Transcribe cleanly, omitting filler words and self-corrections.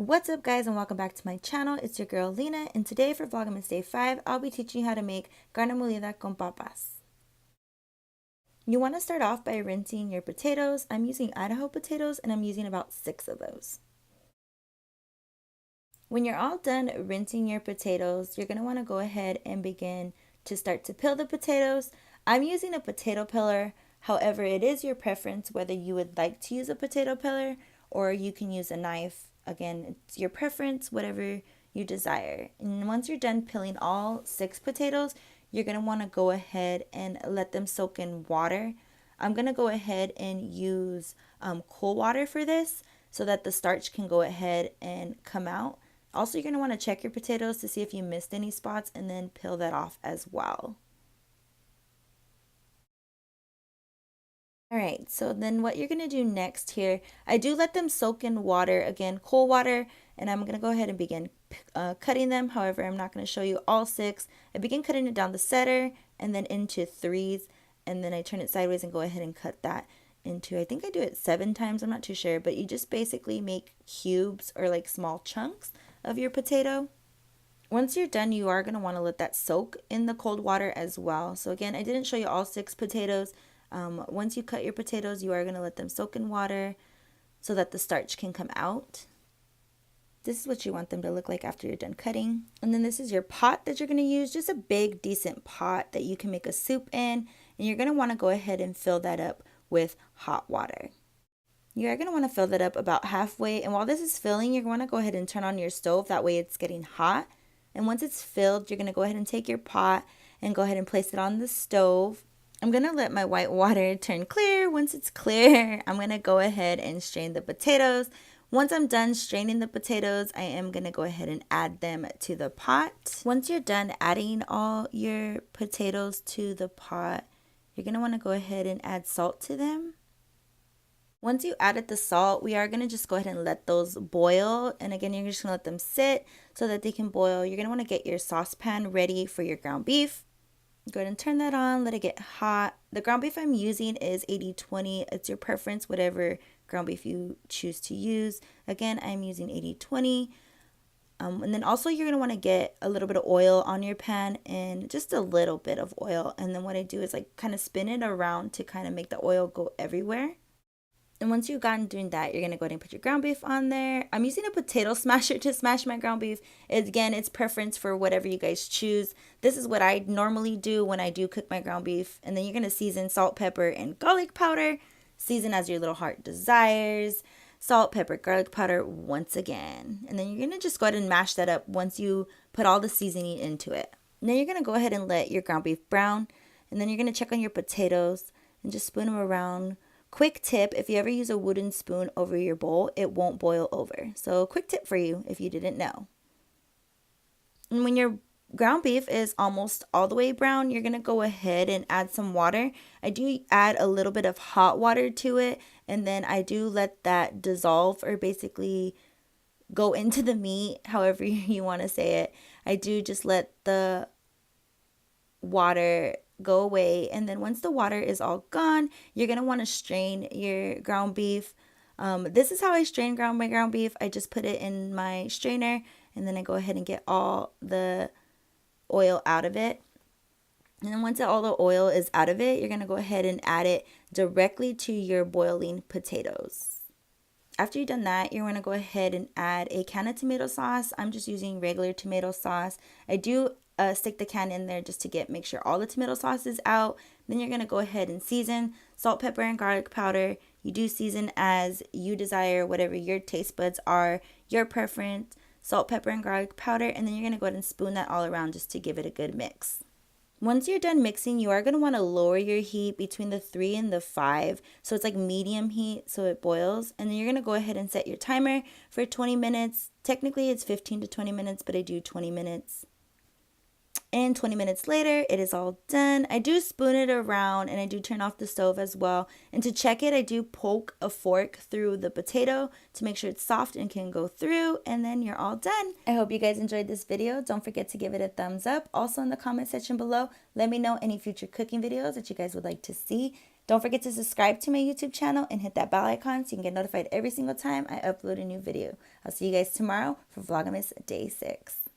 What's up guys, and welcome back to my channel. It's your girl Lena, and today for Vlogmas Day 5, I'll be teaching you how to make carne molida con papas. You want to start off by rinsing your potatoes. I'm using Idaho potatoes and I'm using about 6 of those. When you're all done rinsing your potatoes, you're going to want to go ahead and begin to start to peel the potatoes. I'm using a potato peeler. However, it is your preference whether you would like to use a potato peeler or you can use a knife. Again, it's your preference, whatever you desire. And once you're done peeling all 6 potatoes, you're going to want to go ahead and let them soak in water. I'm going to go ahead and use cool water for this so that the starch can go ahead and come out. Also, you're going to want to check your potatoes to see if you missed any spots and then peel that off as well. Alright, so then what you're going to do next here, I do let them soak in water, again, cold water, and I'm going to go ahead and begin cutting them. However, I'm not going to show you all 6. I begin cutting it down the center and then into 3s, and then I turn it sideways and go ahead and cut that into, I think I do it 7 times, I'm not too sure, but you just basically make cubes or like small chunks of your potato. Once you're done, you are going to want to let that soak in the cold water as well. So again, I didn't show you all 6 potatoes. Once you cut your potatoes, you are going to let them soak in water so that the starch can come out. This is what you want them to look like after you're done cutting. And then this is your pot that you're going to use, just a big, decent pot that you can make a soup in. And you're going to want to go ahead and fill that up with hot water. You are going to want to fill that up about halfway. And while this is filling, you're going to go ahead and turn on your stove. That way it's getting hot. And once it's filled, you're going to go ahead and take your pot and go ahead and place it on the stove. I'm going to let my white water turn clear. Once it's clear, I'm going to go ahead and strain the potatoes. Once I'm done straining the potatoes, I am going to go ahead and add them to the pot. Once you're done adding all your potatoes to the pot, you're going to want to go ahead and add salt to them. Once you added the salt, we are going to just go ahead and let those boil. And again, you're just going to let them sit so that they can boil. You're going to want to get your saucepan ready for your ground beef. Go ahead and turn that on, let it get hot. The ground beef I'm using is 80/20. It's your preference, whatever ground beef you choose to use. Again, I'm using 80/20. And then also you're going to want to get a little bit of oil on your pan, and just a little bit of oil. And then what I do is like kind of spin it around to kind of make the oil go everywhere. And once you've gotten doing that, you're going to go ahead and put your ground beef on there. I'm using a potato smasher to smash my ground beef. Again, it's preference for whatever you guys choose. This is what I normally do when I do cook my ground beef. And then you're going to season salt, pepper, and garlic powder. Season as your little heart desires. Salt, pepper, garlic powder once again. And then you're going to just go ahead and mash that up once you put all the seasoning into it. And then you're going to go ahead and let your ground beef brown. And then you're going to check on your potatoes and just spoon them around. Quick tip, if you ever use a wooden spoon over your bowl, it won't boil over. So quick tip for you if you didn't know. And when your ground beef is almost all the way brown, you're going to go ahead and add some water. I do add a little bit of hot water to it, and then I do let that dissolve or basically go into the meat, however you want to say it. I do just let the water go away, and then once the water is all gone, you're going to want to strain your ground beef. This is how I strain my ground beef. I just put it in my strainer, and then I go ahead and get all the oil out of it. And then once all the oil is out of it, you're going to go ahead and add it directly to your boiling potatoes. After you've done that, you're going to go ahead and add a can of tomato sauce. I'm just using regular tomato sauce. I do stick the can in there just to make sure all the tomato sauce is out. Then you're going to go ahead and season salt, pepper, and garlic powder. You do season as you desire, whatever your taste buds are, your preference. Salt, pepper, and garlic powder. And then you're going to go ahead and spoon that all around just to give it a good mix. Once you're done mixing, you are going to want to lower your heat between the 3 and the 5. So it's like medium heat so it boils. And then you're going to go ahead and set your timer for 20 minutes. Technically it's 15 to 20 minutes, but I do 20 minutes. And 20 minutes later, it is all done. I do spoon it around, and I do turn off the stove as well. And to check it, I do poke a fork through the potato to make sure it's soft and can go through. And then you're all done. I hope you guys enjoyed this video. Don't forget to give it a thumbs up. Also in the comment section below, let me know any future cooking videos that you guys would like to see. Don't forget to subscribe to my YouTube channel and hit that bell icon so you can get notified every single time I upload a new video. I'll see you guys tomorrow for Vlogmas Day 6.